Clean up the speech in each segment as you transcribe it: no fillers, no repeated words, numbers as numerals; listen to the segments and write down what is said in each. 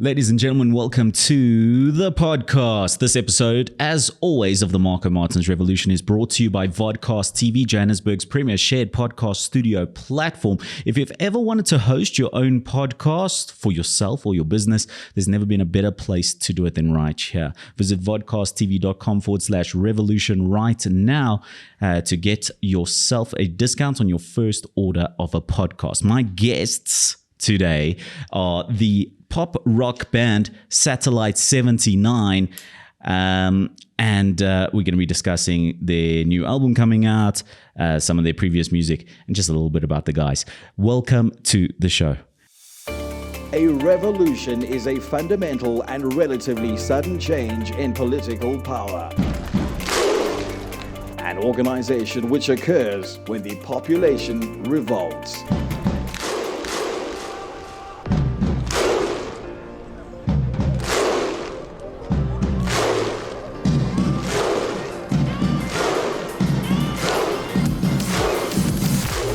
Ladies and gentlemen, welcome to the podcast. This episode, as always, of the Marco Martins Revolution is brought to you by Vodcast TV, Johannesburg's premier shared podcast studio platform. If you've ever wanted to host your own podcast for yourself or your business, there's never been a better place to do it than right here. Visit vodcasttv.com/revolution right now to get yourself a discount on your first order of a podcast. My guests today are the pop rock band Satellite 79, and we're going to be discussing their new album coming out, some of their previous music, and just a little bit about the guys. Welcome to the show. A revolution is a fundamental and relatively sudden change in political power. An organization which occurs when the population revolts.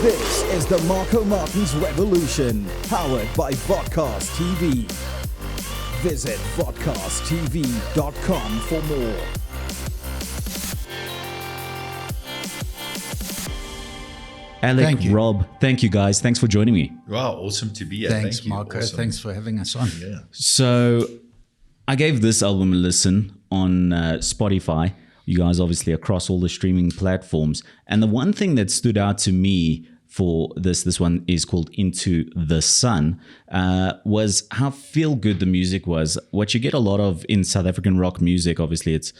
This is the Marco Martins Revolution, powered by Vodcast TV. Visit vodcasttv.com for more. Alec, Rob, thank you guys. Thanks for joining me. Wow, awesome to be here. Thanks, Thank you. Marco. Awesome. Thanks for having us on. Yeah. So I gave this album a listen on Spotify. You guys obviously across all the streaming platforms. And the one thing that stood out to me for this one is called Into the Sun, was how feel good the music was. What you get a lot of in South African rock music, obviously it's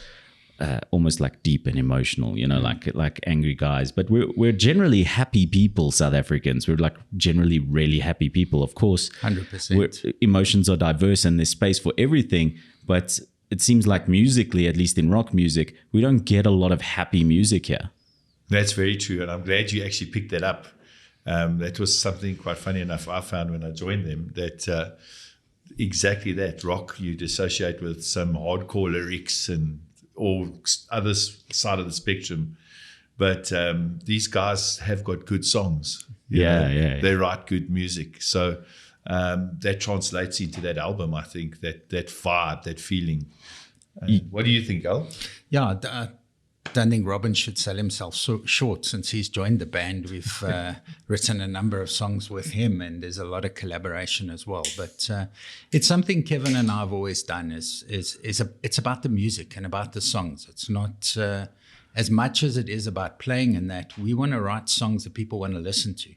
almost like deep and emotional, you know, like angry guys. But we're generally happy people, South Africans. We're like generally really happy people. Of course, 100%. Emotions are diverse and there's space for everything. But it seems like musically, at least in rock music, we don't get a lot of happy music here. That's very true. And I'm glad you actually picked that up. That was something quite funny enough I found when I joined them, that exactly that. Rock you'd associate with some hardcore lyrics and all other side of the spectrum. But these guys have got good songs. Yeah. They write good music. So that translates into that album, I think, that vibe, that feeling. What do you think, Al? Yeah, I don't think Robin should sell himself short since he's joined the band. We've written a number of songs with him, and there's a lot of collaboration as well. But it's something Kevin and I have always done. It's about the music and about the songs. It's not as much as it is about playing in that. We want to write songs that people want to listen to,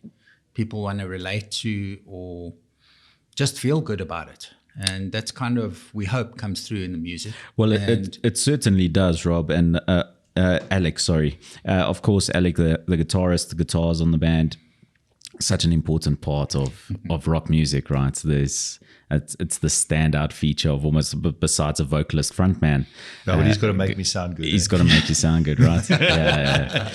people want to relate to, or just feel good about it. And that's kind of, we hope, comes through in the music. Well, it certainly does, Rob. And Alec, sorry. Of course, Alec, the guitarist, the guitars on the band, such an important part of rock music, right? It's the standout feature of almost, besides a vocalist frontman. No, but he's got to make me sound good. He's got to make you sound good, right? Yeah.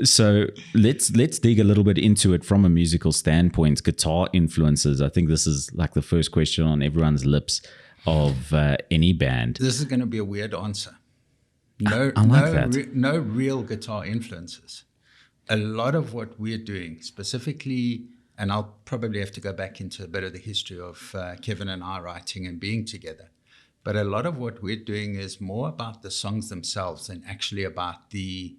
So let's dig a little bit into it from a musical standpoint. Guitar influences. I think this is like the first question on everyone's lips of any band. This is going to be a weird answer. I like that. No real guitar influences. A lot of what we're doing, specifically, and I'll probably have to go back into a bit of the history of Kevin and I writing and being together, but a lot of what we're doing is more about the songs themselves than actually about the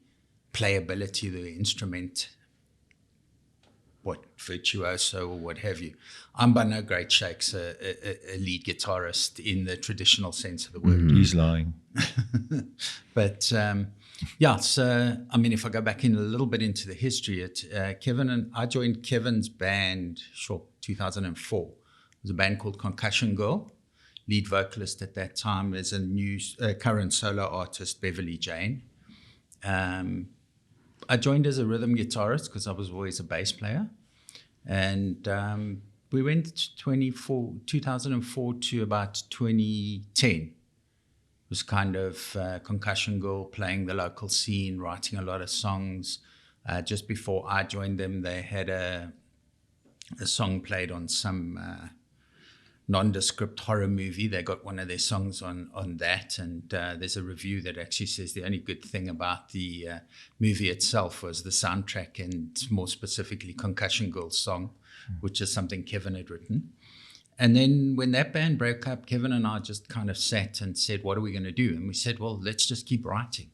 playability, the instrument, virtuoso or what have you. I'm by no great shakes a lead guitarist in the traditional sense of the word. He's lying. But so I mean, if I go back in a little bit into the history, Kevin and I joined Kevin's band, 2004. It was a band called Concussion Girl. Lead vocalist at that time is a new current solo artist, Beverly Jane. I joined as a rhythm guitarist because I was always a bass player. And we went 2004 to about 2010. It was kind of Concussion Girl, playing the local scene, writing a lot of songs. Just before I joined them, they had a song played on some nondescript horror movie. They got one of their songs on that, and there's a review that actually says the only good thing about the movie itself was the soundtrack, and more specifically Concussion Girl's song, which is something Kevin had written. And then when that band broke up, Kevin and I just kind of sat and said, what are we going to do? And we said, well, let's just keep writing.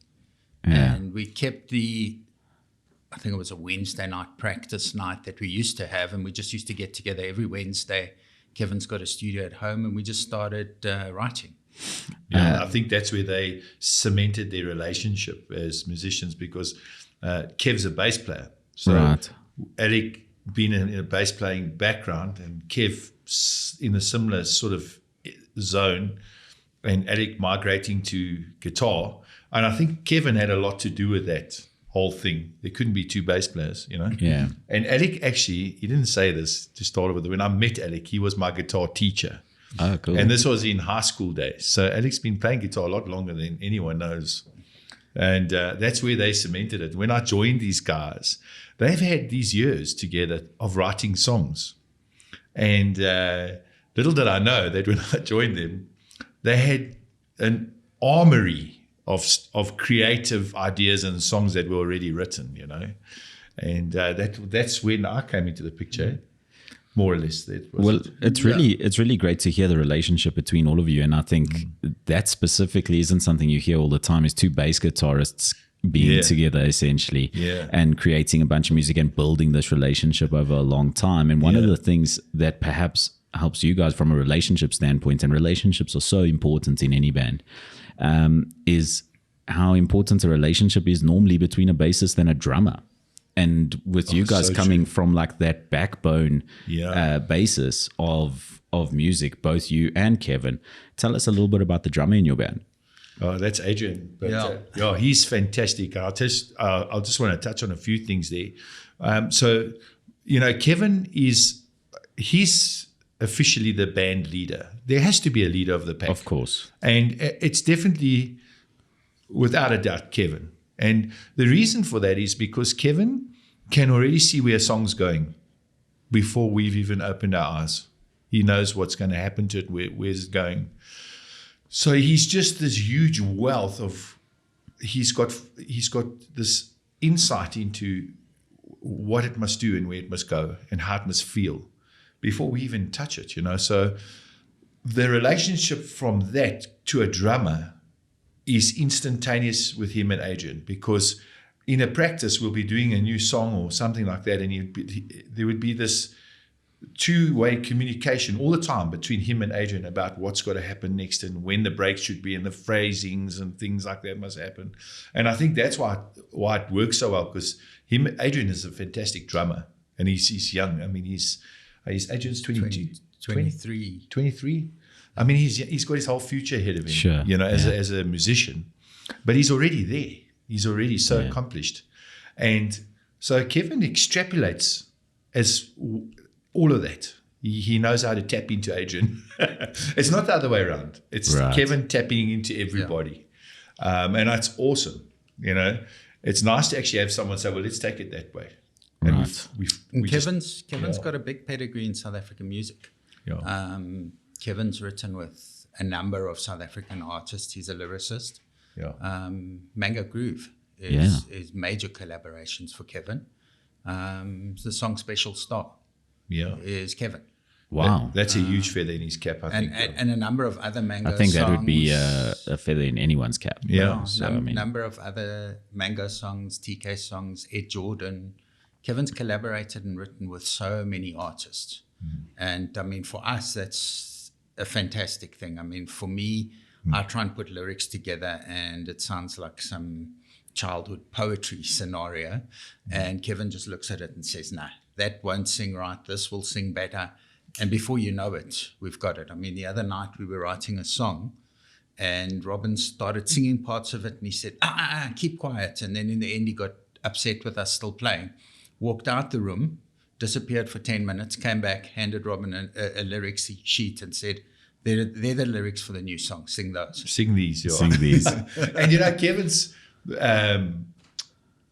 Yeah. And we kept I think it was a Wednesday night practice night that we used to have. And we just used to get together every Wednesday. Kevin's got a studio at home, and we just started writing. Yeah, I think that's where they cemented their relationship as musicians, because Kev's a bass player. So Right. Alec being in a bass playing background, and Kev in a similar sort of zone, and Alec migrating to guitar. And I think Kevin had a lot to do with that whole thing. There couldn't be two bass players, you know? Yeah. And Alec actually, he didn't say this to start with. When I met Alec, he was my guitar teacher. Oh, cool. And this was in high school days. So Alec's been playing guitar a lot longer than anyone knows. And that's where they cemented it. When I joined these guys, they've had these years together of writing songs. And little did I know that when I joined them, they had an armory of creative ideas and songs that were already written, you know. And that's when I came into the picture. More or less, it's really great to hear the relationship between all of you, and I think that specifically isn't something you hear all the time. Is two bass guitarists being together essentially, and creating a bunch of music and building this relationship over a long time. And one of the things that perhaps helps you guys from a relationship standpoint, and relationships are so important in any band, is how important a relationship is normally between a bassist and a drummer. And with you guys coming from like that backbone basis of music, both you and Kevin, tell us a little bit about the drummer in your band. Oh, that's Adrian. But, he's fantastic. I'll just want to touch on a few things there. So, you know, Kevin he's officially the band leader. There has to be a leader of the pack. Of course. And it's definitely, without a doubt, Kevin. And the reason for that is because Kevin can already see where a song's going before we've even opened our eyes. He knows what's going to happen to it, where's it going. So he's just this huge wealth of, he's got this insight into what it must do and where it must go and how it must feel before we even touch it, you know. So the relationship from that to a drummer is instantaneous with him and Adrian, because in a practice we'll be doing a new song or something like that, and there would be this two-way communication all the time between him and Adrian about what's got to happen next and when the breaks should be and the phrasings and things like that must happen. And I think that's why it works so well, because Adrian is a fantastic drummer, and he's young. I mean, Adrian's 23. 23. I mean, he's got his whole future ahead of him, sure, you know, as a musician. But he's already there. He's already so accomplished. And so Kevin extrapolates as all of that. He knows how to tap into Adrian. It's not the other way around. It's Kevin tapping into everybody. And that's awesome. You know, it's nice to actually have someone say, well, let's take it that way. And Kevin's got a big pedigree in South African music. Yeah. Kevin's written with a number of South African artists. He's a lyricist. Yeah. Mango Groove is major collaborations for Kevin. The song Special Star is Kevin. Wow. That's a huge feather in his cap, I think. And a number of other Mango songs. I think that would be a feather in anyone's cap. Yeah. Number of other Mango songs, TK songs, Ed Jordan. Kevin's collaborated and written with so many artists. And I mean, for us, that's a fantastic thing. I mean, for me, I try and put lyrics together and it sounds like some childhood poetry scenario. And Kevin just looks at it and says, nah, that won't sing right. This will sing better. And before you know it, we've got it. I mean, the other night we were writing a song and Robin started singing parts of it and he said, keep quiet. And then in the end, he got upset with us still playing, walked out the room, disappeared for 10 minutes, came back, handed Robin a lyrics sheet and said, they're the lyrics for the new song. Sing those. Sing these. Yeah. Sing these. And, you know, Kevin's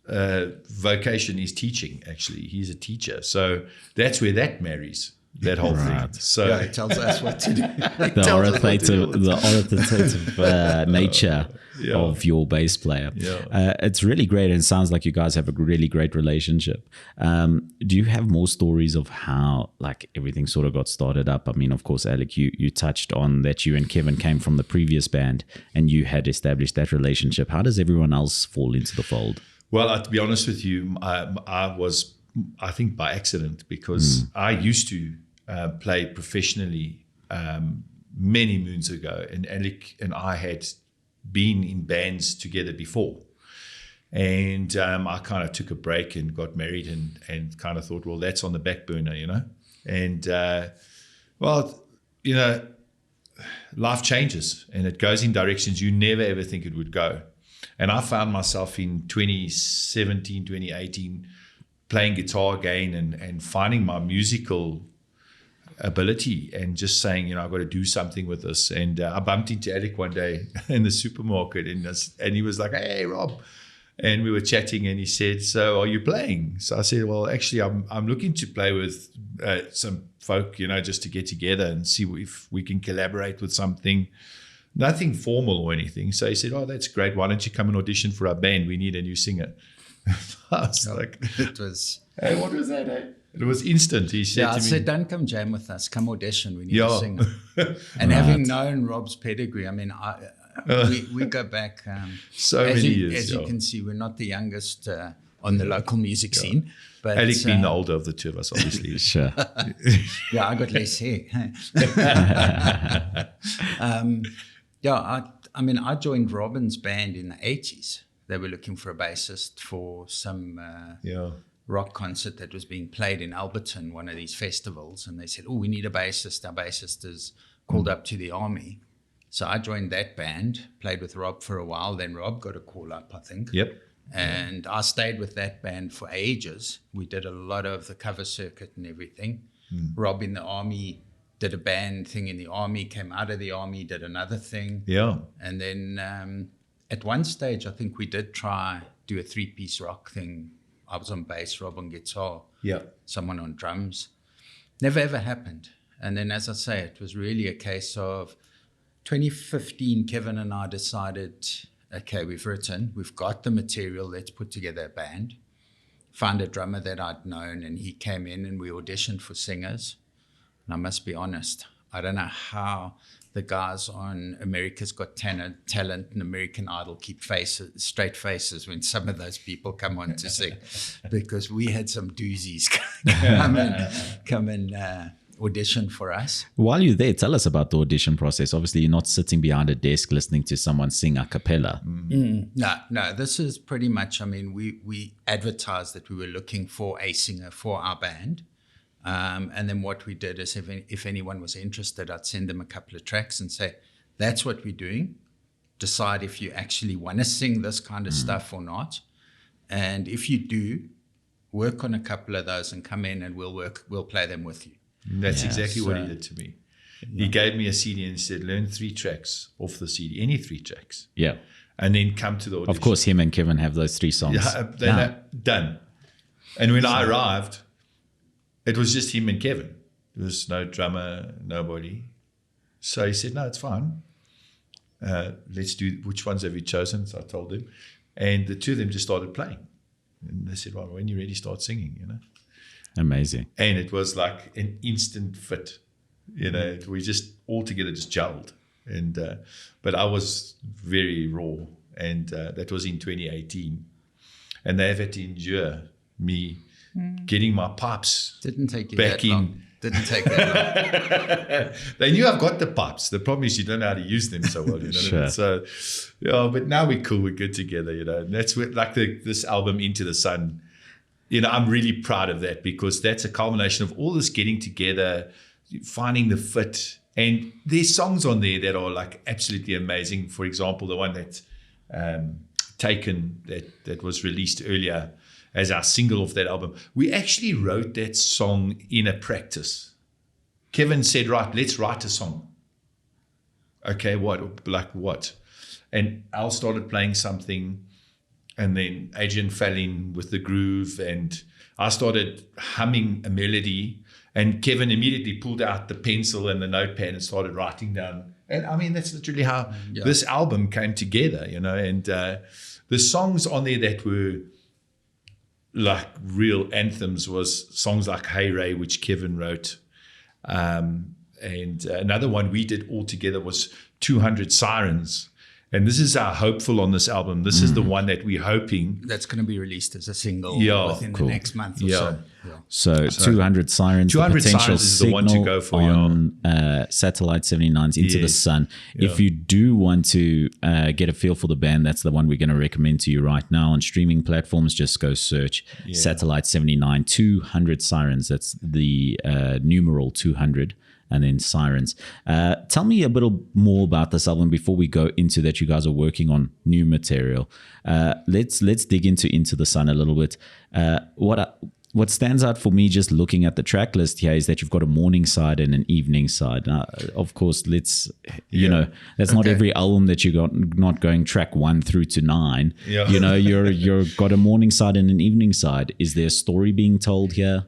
vocation is teaching, actually. He's a teacher. So that's where that marries. that whole thing. So Yeah, it tells us what to do. The authoritative nature of your bass player. It's really great, and it sounds like you guys have a really great relationship. Do you have more stories of how like everything sort of got started up? I mean, of course, Alec, you touched on that you and Kevin came from the previous band and you had established that relationship. How does everyone else fall into the fold? Well, to be honest with you, I think by accident, because I used to play professionally many moons ago, and Alec and I had been in bands together before. And I kind of took a break and got married and kind of thought, well, that's on the back burner, you know. And, well, you know, life changes and it goes in directions you never ever think it would go. And I found myself in 2017, 2018 playing guitar again and finding my musical ability and just saying, you know, I've got to do something with this. And I bumped into Alec one day in the supermarket and he was like, hey, Rob. And we were chatting and he said, so are you playing? So I said, well, actually, I'm looking to play with some folk, you know, just to get together and see if we can collaborate with something. Nothing formal or anything. So he said, oh, that's great. Why don't you come and audition for our band? We need a new singer. I was like, it was... Hey, what was that, eh? It was instant. He said to me, I said, don't come jam with us. Come audition. We need a singer. And having known Rob's pedigree, I mean, we go back so many years. As you can see, we're not the youngest on the local music scene. But Alec being the older of the two of us, obviously. Sure. Yeah, I got less hair. I mean, I joined Robin's band in the 80s. They were looking for a bassist for some rock concert that was being played in Alberton, one of these festivals. And they said, oh, we need a bassist. Our bassist is called up to the army. So I joined that band, played with Rob for a while. Then Rob got a call up, I think. Yep. And I stayed with that band for ages. We did a lot of the cover circuit and everything. Rob in the army did a band thing in the army, came out of the army, did another thing. Yeah. And then at one stage, I think we did try do a 3-piece rock thing. I was on bass, Rob on guitar, someone on drums. Never ever happened. And then, as I say, it was really a case of 2015, Kevin and I decided, okay, we've got the material, let's put together a band. Found a drummer that I'd known, and he came in and we auditioned for singers. And I must be honest, I don't know how the guys on America's Got Talent and American Idol keep straight faces when some of those people come on to sing, because we had some doozies come and audition for us. While you're there, tell us about the audition process. Obviously, you're not sitting behind a desk listening to someone sing a cappella. No, this is pretty much, I mean, we advertised that we were looking for a singer for our band. And then what we did is if anyone was interested, I'd send them a couple of tracks and say, that's what we're doing. Decide if you actually want to sing this kind of stuff or not. And if you do, work on a couple of those and come in and we'll play them with you. That's exactly what he did to me. He gave me a CD and he said, learn 3 tracks off the CD, any 3 tracks. Yeah. And then come to the audition. Of course, him and Kevin have those 3 songs. Yeah, done. And when I arrived, it was just him and Kevin. There was no drummer, nobody. So he said, no, it's fine. Let's do, which ones have you chosen? So I told him. And the 2 of them just started playing. And they said, well, when you're ready, start singing, you know. Amazing. And it was like an instant fit. You know, we just all together just gelled. And but I was very raw. And that was in 2018. And they've had to endure me getting my pipes Didn't take you back that in. long. Didn't take that long. They knew I've got the pipes. The problem is you don't know how to use them so well. You know Sure. what I mean? So, yeah, but now we're cool. We're good together, you know. And that's what, like this album, Into the Sun, you know, I'm really proud of that because that's a culmination of all this getting together, finding the fit. And there's songs on there that are like absolutely amazing. For example, the one that's Taken that was released earlier as our single of that album. We actually wrote that song in a practice. Kevin said, right, let's write a song. Okay, what? Like what? And Al started playing something, and then Adrian fell in with the groove, and I started humming a melody, And Kevin immediately pulled out the pencil and the notepad and started writing down. And I mean, that's literally how this album came together, you know. And the songs on there that were like real anthems was songs like Hey Ray, which Kevin wrote. And another one we did all together was 200 Sirens. And this is our hopeful on this album. This is the one that we're hoping. That's going to be released as a single within the next month or so. Yeah. So 200 Sirens, 200 the potential Sirens is the one to go for on Satellite 79's Into the Sun. If you do want to get a feel for the band, that's the one we're going to recommend to you right now on streaming platforms. Just go search Satellite 79, 200 Sirens. That's the numeral 200. And then Sirens. Tell me a little more about this album before we go into that. You guys are working on new material. Let's dig into the Sun a little bit. What stands out for me just looking at the track list here is that you've got a morning side and an evening side. Of course, that's not every album that you got not going track 1 through to 9. Yeah. You know, you're got a morning side and an evening side. Is there a story being told here?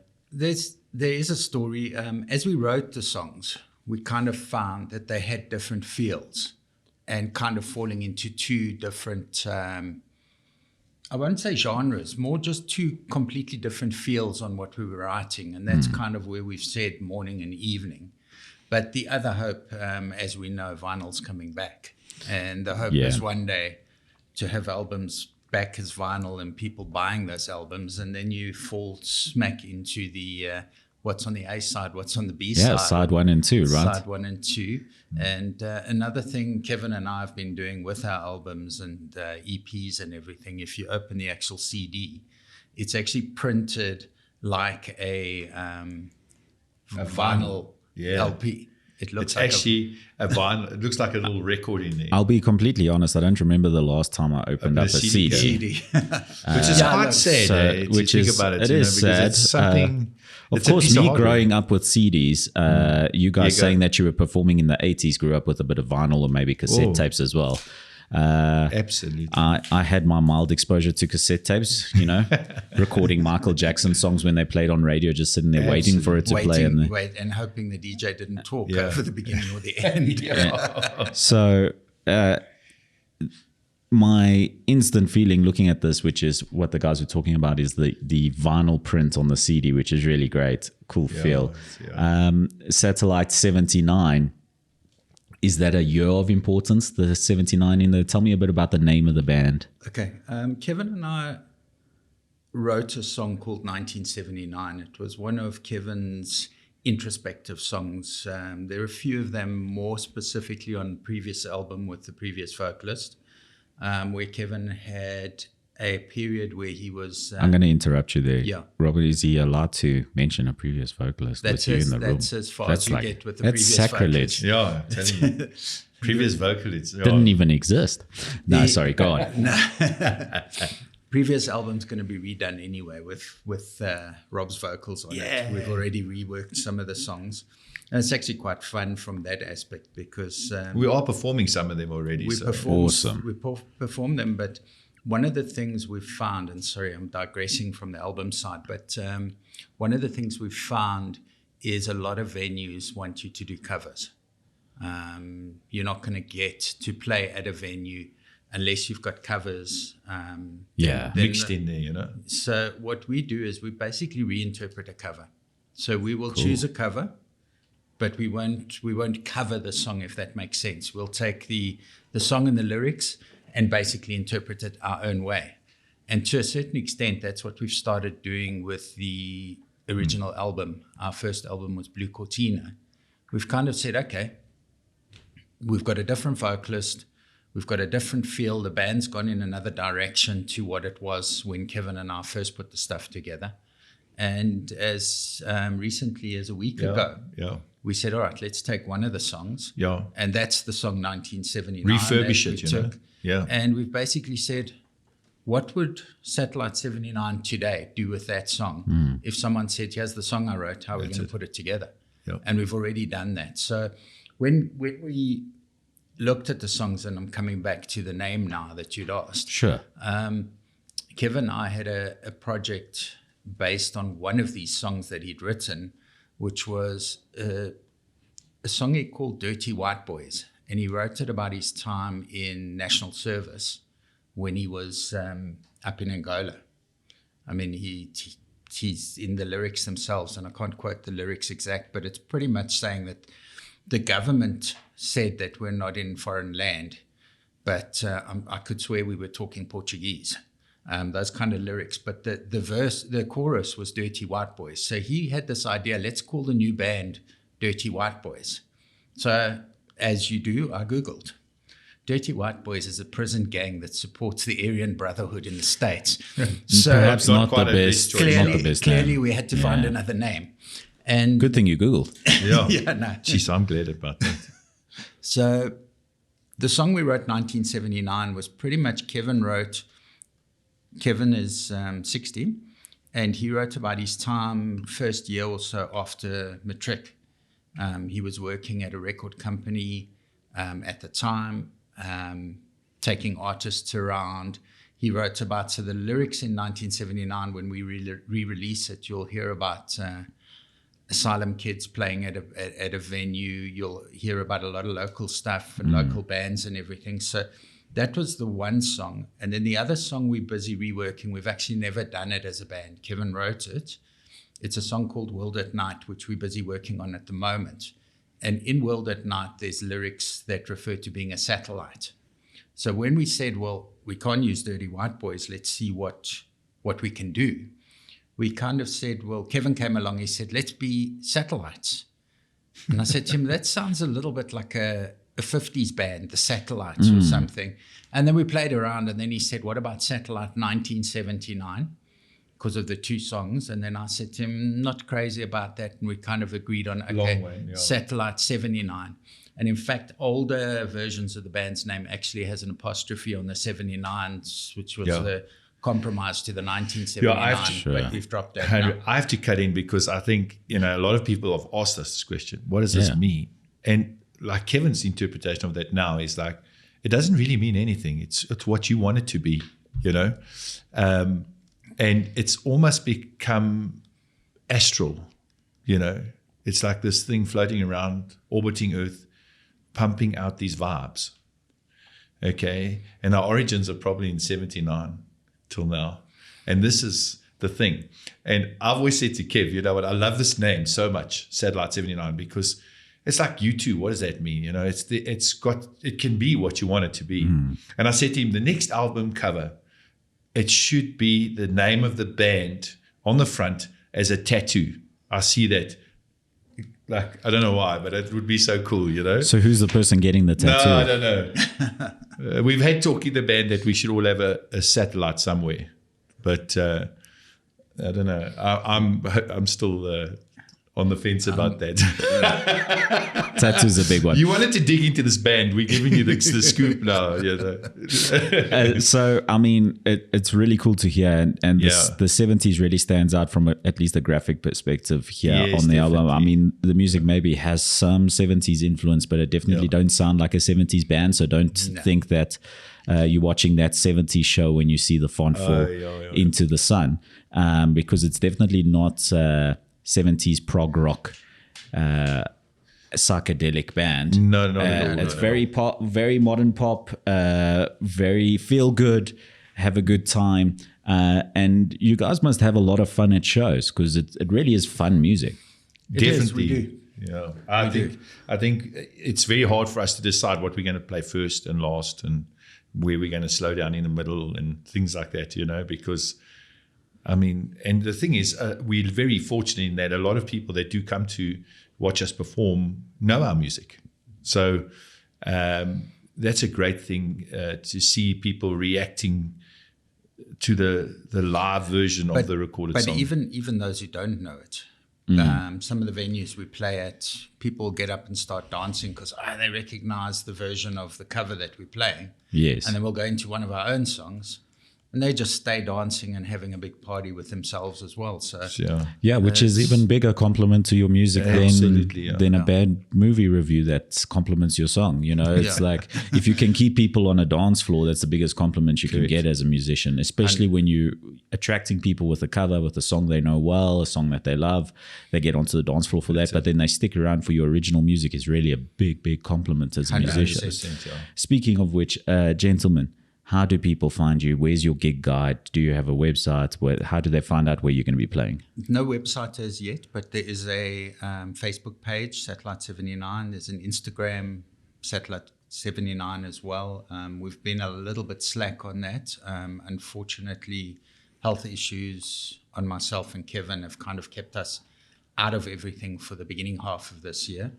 There is a story. As we wrote the songs, we kind of found that they had different feels and kind of falling into two different, I won't say genres, more just two completely different feels on what we were writing. And that's kind of where we've said morning and evening. But the other hope, as we know, vinyl's coming back. And the hope is one day to have albums back as vinyl and people buying those albums, and then you fall smack into the what's on the A side, what's on the B side. Yeah, side 1 and 2, right? Side 1 and 2. And another thing Kevin and I have been doing with our albums and EPs and everything, if you open the actual CD, it's actually printed like a vinyl LP. It looks like actually a vinyl. It looks like a little record in there. I'll be completely honest. I don't remember the last time I opened up a CD. Which is quite sad. Which is about it, it is sad. It's something. Of course, me growing up with CDs, you guys saying that you were performing in the 80s, grew up with a bit of vinyl or maybe cassette tapes as well. Absolutely. I had my mild exposure to cassette tapes, you know, recording Michael Jackson songs when they played on radio, just sitting there waiting for it to play. And hoping the DJ didn't talk over the beginning or the end. So my instant feeling looking at this, which is what the guys were talking about, is the vinyl print on the CD, which is really great. Cool feel. Satellite 79. Is that a year of importance, the 79 in there? Tell me a bit about the name of the band. Okay. Kevin and I wrote a song called 1979. It was one of Kevin's introspective songs. There are a few of them more specifically on the previous album with the previous vocalist, where Kevin had a period where he was... I'm going to interrupt you there. Yeah. Robert, is he allowed to mention a previous vocalist with you in the room? That's as far as we get with the previous sacrilege. vocalist. Yeah, I'm telling you. Previous vocalists. Didn't even exist. No, sorry, go on. Previous album's going to be redone anyway with Rob's vocals on it. We've already reworked some of the songs. And it's actually quite fun from that aspect because... we are performing some of them already. We perform them, but... One of the things we've found, and sorry, I'm digressing from the album side, but one of the things we've found is a lot of venues want you to do covers. You're not going to get to play at a venue unless you've got covers. Mixed in there, you know. So what we do is we basically reinterpret a cover. So we will choose a cover, but we won't cover the song, if that makes sense. We'll take the song and the lyrics and basically interpret it our own way. And to a certain extent, that's what we've started doing with the original album. Our first album was Blue Cortina. We've kind of said, okay, we've got a different vocalist, we've got a different feel, the band's gone in another direction to what it was when Kevin and I first put the stuff together. And as recently as a week ago, we said, all right, let's take one of the songs. Yeah. And that's the song 1979. Refurbish it, you know. Yeah. And we've basically said, what would Satellite 79 today do with that song? If someone said, here's the song I wrote, how are we going to put it together? Yeah. And we've already done that. So when we looked at the songs, and I'm coming back to the name now that you'd asked. Sure. Kevin and I had a project based on one of these songs that he'd written which was a song he called Dirty White Boys. And he wrote it about his time in national service when he was up in Angola. I mean, he's in the lyrics themselves, and I can't quote the lyrics exact, but it's pretty much saying that the government said that we're not in foreign land, but I could swear we were talking Portuguese, those kind of lyrics. But the chorus was Dirty White Boys. So he had this idea, let's call the new band Dirty White Boys. So as you do, I Googled. Dirty White Boys is a prison gang that supports the Aryan Brotherhood in the States. So Perhaps not the best. Clearly, we had to find another name. And Good thing you Googled. Yeah. yeah, no. Jeez, I'm glad about that. So the song we wrote 1979 was pretty much Kevin is 60, and he wrote about his time first year or so after matric. He was working at a record company at the time, taking artists around. He wrote about, so the lyrics in 1979, when we re-release it, you'll hear about asylum kids playing at a venue. You'll hear about a lot of local stuff and local bands and everything. So that was the one song. And then the other song we're busy reworking, we've actually never done it as a band. Kevin wrote it. It's a song called World at Night, which we're busy working on at the moment. And in World at Night, there's lyrics that refer to being a satellite. So when we said, well, we can't use Dirty White Boys, let's see what we can do, we kind of said, well, Kevin came along, he said, let's be satellites. And I said to him, that sounds a little bit like a 50s band, the Satellites or something. And then we played around, and then he said, what about Satellite 1979? Because of the two songs. And then I said to him, not crazy about that. And we kind of agreed on, okay, Satellite 79. And in fact, older versions of the band's name actually has an apostrophe on the 79s, which was the compromise to the 1979, but we've dropped that now. I have to cut in because I think, a lot of people have asked us this question. What does this mean? And like Kevin's interpretation of that now is like, it doesn't really mean anything. It's what you want it to be, and it's almost become astral, It's like this thing floating around, orbiting Earth, pumping out these vibes. Okay. And our origins are probably in 79 till now. And this is the thing. And I've always said to Kev, you know what, I love this name so much, Satellite 79, because it's like U2. What does that mean? It can be what you want it to be. And I said to him, the next album cover, it should be the name of the band on the front as a tattoo. I see that. Like, I don't know why, but it would be so cool, So who's the person getting the tattoo? No, I don't know. We've had talk in the band that we should all have a satellite somewhere. But I don't know. I'm still on the fence about that. Tattoo's a big one. You wanted to dig into this band. We're giving you the scoop now. So, I mean, it's really cool to hear. And the 70s really stands out from at least a graphic perspective here on the album. I mean, the music maybe has some 70s influence, but it definitely don't sound like a 70s band. So don't think that you're watching that 70s show when you see the font fall into the sun, because it's definitely not 70s prog rock psychedelic band. No, it's very pop, very modern pop, very feel good, have a good time, and you guys must have a lot of fun at shows because it really is fun music. Definitely. We do. Yeah, I think it's very hard for us to decide what we're going to play first and last, and where we're going to slow down in the middle and things like that. Because I mean, and the thing is, we're very fortunate in that a lot of people that do come to watch us perform know our music. So that's a great thing to see people reacting to the live version of the recorded song. But even those who don't know it, some of the venues we play at, people get up and start dancing because they recognize the version of the cover that we're playing. Yes. And then we'll go into one of our own songs. and they just stay dancing and having a big party with themselves as well. So Yeah, which is even bigger compliment to your music than a bad movie review that compliments your song. You know, it's like if you can keep people on a dance floor, that's the biggest compliment you can get as a musician, especially when you're attracting people with a cover, with a song they know well, a song that they love. They get onto the dance floor for that, but then they stick around for your original music is really a big, big compliment as a musician. Speaking of which, gentlemen, how do people find you? Where's your gig guide? Do you have a website? How do they find out where you're going to be playing? No website as yet, but there is a Facebook page, Satellite 79. There's an Instagram, Satellite 79 as well. We've been a little bit slack on that. Unfortunately, health issues on myself and Kevin have kind of kept us out of everything for the beginning half of this year.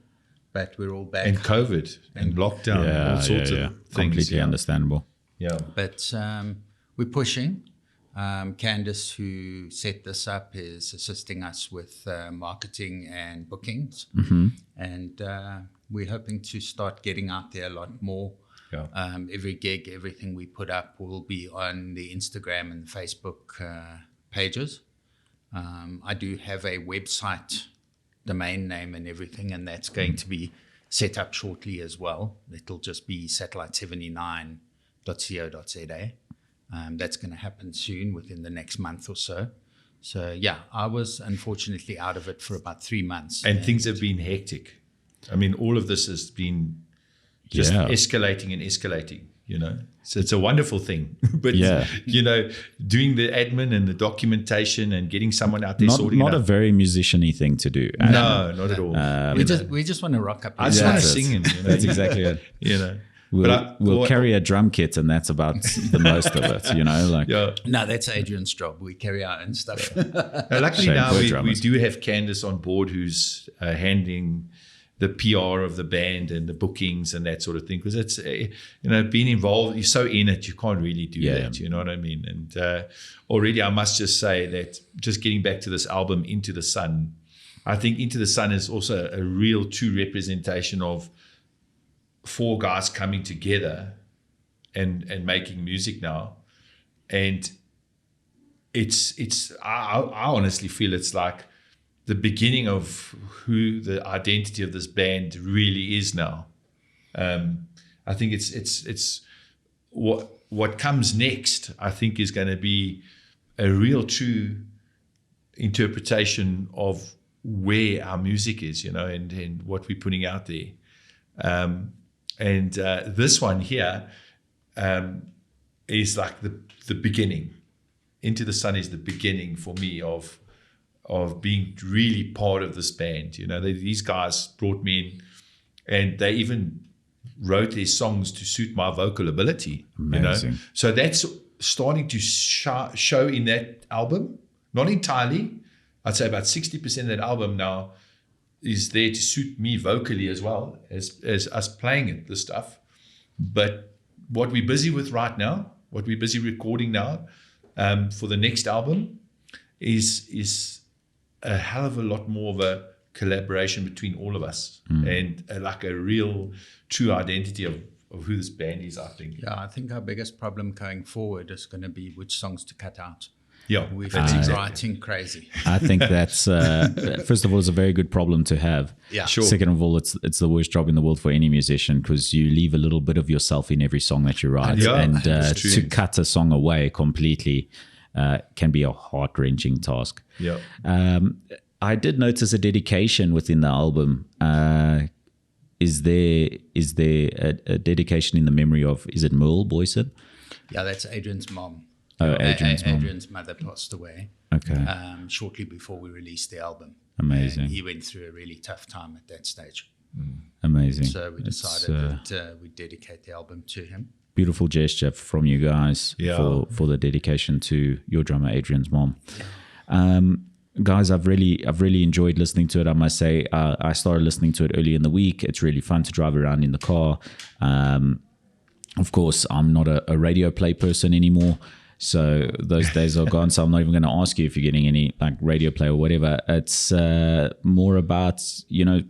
But we're all back. And COVID and lockdown, all sorts of things. Completely understandable. Yeah. But we're pushing. Candice, who set this up, is assisting us with marketing and bookings. And we're hoping to start getting out there a lot more. Yeah. Every gig, everything we put up will be on the Instagram and the Facebook pages. I do have a website domain name and everything, and that's going to be set up shortly as well. It'll just be satellite79.co.za. That's going to happen soon, within the next month or so. So yeah, I was unfortunately out of it for about 3 months. And things have been hectic. I mean, all of this has been just escalating and escalating, you know. So it's a wonderful thing. But, you know, doing the admin and the documentation and getting someone out there sorting it out. Not a very musician-y thing to do. No, not at all. We just want to rock up. I just want to sing. You know? That's exactly it. You know. We'll carry a drum kit, and that's about the most of it, you know. Like, no, that's Adrian's job. We carry our own stuff. Luckily now we do have Candice on board, who's handling the PR of the band and the bookings and that sort of thing. Because it's you know, being involved, you're so in it, you can't really do that. You know what I mean? And already, I must just say that, just getting back to this album, Into the Sun, I think Into the Sun is also a real true representation of 4 guys coming together and making music now. And I honestly feel it's like the beginning of who the identity of this band really is now. I think it's what comes next, I think, is going to be a real true interpretation of where our music is, you know, and what we're putting out there. And this one here is like the beginning. Into the Sun is the beginning for me of being really part of this band. You know, these guys brought me in, and they even wrote their songs to suit my vocal ability. Amazing. You know, so that's starting to show in that album. Not entirely. I'd say about 60% of that album now is there to suit me vocally as well as us playing it, this stuff. But what we're busy with right now, what we're busy recording now for the next album is a hell of a lot more of a collaboration between all of us and like a real true identity of who this band is, I think. Yeah, I think our biggest problem going forward is going to be which songs to cut out. Yeah, we've been writing crazy. I think that's first of all, it's a very good problem to have. Yeah, sure. Second of all, it's the worst job in the world for any musician, because you leave a little bit of yourself in every song that you write, and to cut a song away completely can be a heart-wrenching task. Yeah. I did notice a dedication within the album. Is there a dedication in the memory of? Is it Merle Boyson? Yeah, that's Adrian's mom. Oh, Adrian's mom. Adrian's mother passed away. Okay. Shortly before we released the album. Amazing. And he went through a really tough time at that stage. Amazing. So we decided that we'd dedicate the album to him. Beautiful gesture from you guys for the dedication to your drummer Adrian's mom. Guys, I've really enjoyed listening to it. I must say, I started listening to it early in the week. It's really fun to drive around in the car. Of course, I'm not a radio play person anymore, so those days are gone. So I'm not even going to ask you if you're getting any like radio play or whatever. It's more about, you know,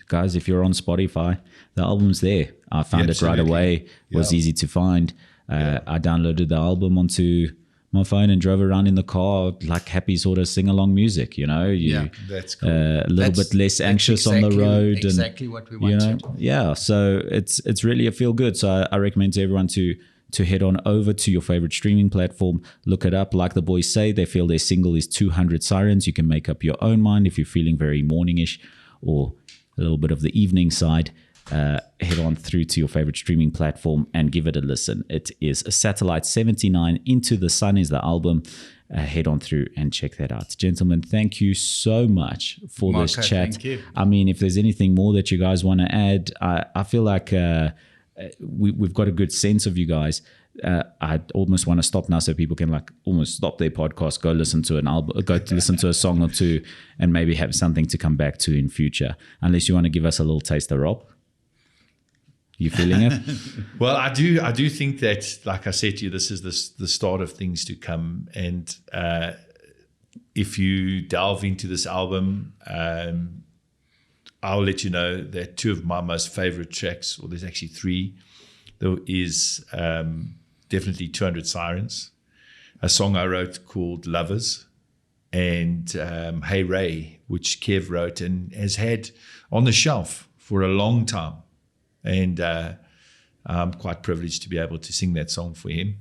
guys, if you're on Spotify, the album's there. I found it right away. It was easy to find. I downloaded the album onto my phone and drove around in the car like happy sort of sing-along music, you know. That's cool. A little bit less anxious on the road. Exactly what we wanted. Yeah, so it's really a feel good. So I recommend to everyone to head on over to your favorite streaming platform, look it up. Like the boys say, they feel their single is 200 Sirens. You can make up your own mind if you're feeling very morningish or a little bit of the evening side. Head on through to your favorite streaming platform and give it a listen. It is Satellite 79. Into the Sun is the album. Head on through and check that out. Gentlemen, thank you so much for Marco, this chat. thank you. I mean, if there's anything more that you guys want to add, I feel like we've got a good sense of you guys. I almost want to stop now so people can like almost stop their podcast, go listen to an album, go to listen to a song or two, and maybe have something to come back to in future. Unless you want to give us a little taster, Rob. You feeling it? Well, I do think that, like I said to you, this is the start of things to come. And if you delve into this album, I'll let you know that two of my most favorite tracks, or there's actually three, there is definitely 200 Sirens, a song I wrote called Lovers, and Hey Ray, which Kev wrote and has had on the shelf for a long time. And I'm quite privileged to be able to sing that song for him.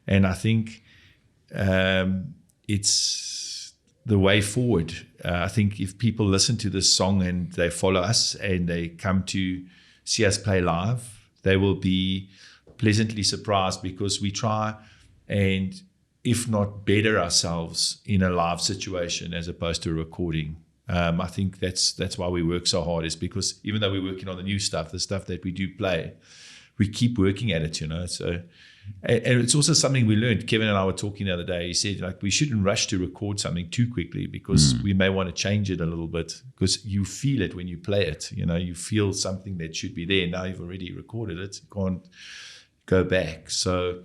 And I think it's the way forward. I think if people listen to this song and they follow us and they come to see us play live, they will be pleasantly surprised, because we try and, if not better ourselves in a live situation as opposed to a recording. I think that's why we work so hard, is because even though we're working on the new stuff, the stuff that we do play, we keep working at it, you know. So, and it's also something we learned. Kevin and I were talking the other day. He said, like, we shouldn't rush to record something too quickly, because we may want to change it a little bit, because you feel it when you play it. You know, you feel something that should be there. Now you've already recorded it. You can't go back. So,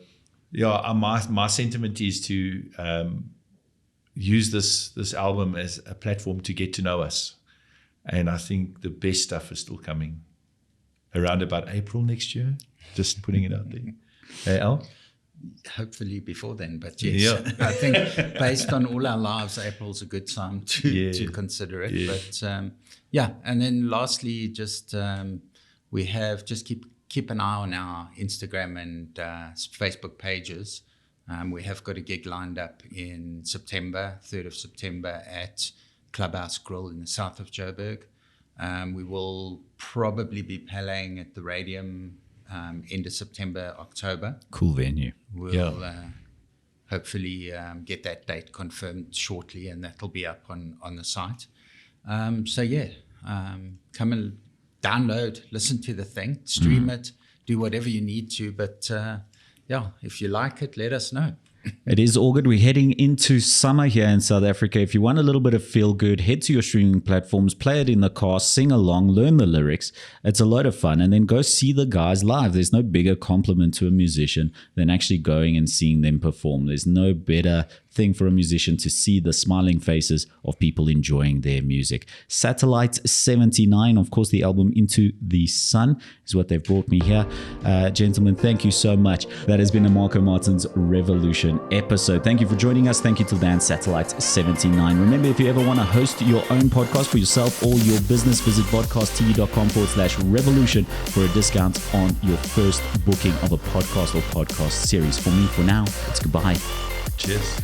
yeah, my sentiment is to use this album as a platform to get to know us. And I think the best stuff is still coming around about April next year. Just putting it out there. Hey, Al? Hopefully before then, but yes, I think based on all our lives, April's a good time to consider it. Yeah. But and then lastly, just we have just keep an eye on our Instagram and Facebook pages. We have got a gig lined up in September, 3rd of September at Clubhouse Grill in the south of Joburg. We will probably be playing at the Radium end of September, October. Cool venue. We'll hopefully get that date confirmed shortly, and that'll be up on the site. Come and download, listen to the thing, stream it, do whatever you need to. But if you like it, let us know. It is all good. We're heading into summer here in South Africa. If you want a little bit of feel good, head to your streaming platforms, play it in the car, sing along, learn the lyrics. It's a lot of fun. And then go see the guys live. There's no bigger compliment to a musician than actually going and seeing them perform. There's no better thing for a musician to see the smiling faces of people enjoying their music. Satellite 79, of course, the album Into the Sun is what they've brought me here. Gentlemen, thank you so much. That has been a Marco Martins Revolution episode. Thank you for joining us. Thank you to the band Satellite 79. Remember, if you ever want to host your own podcast for yourself or your business, visit podcasttv.com/revolution for a discount on your first booking of a podcast or podcast series. For me, for now, it's goodbye. Cheers.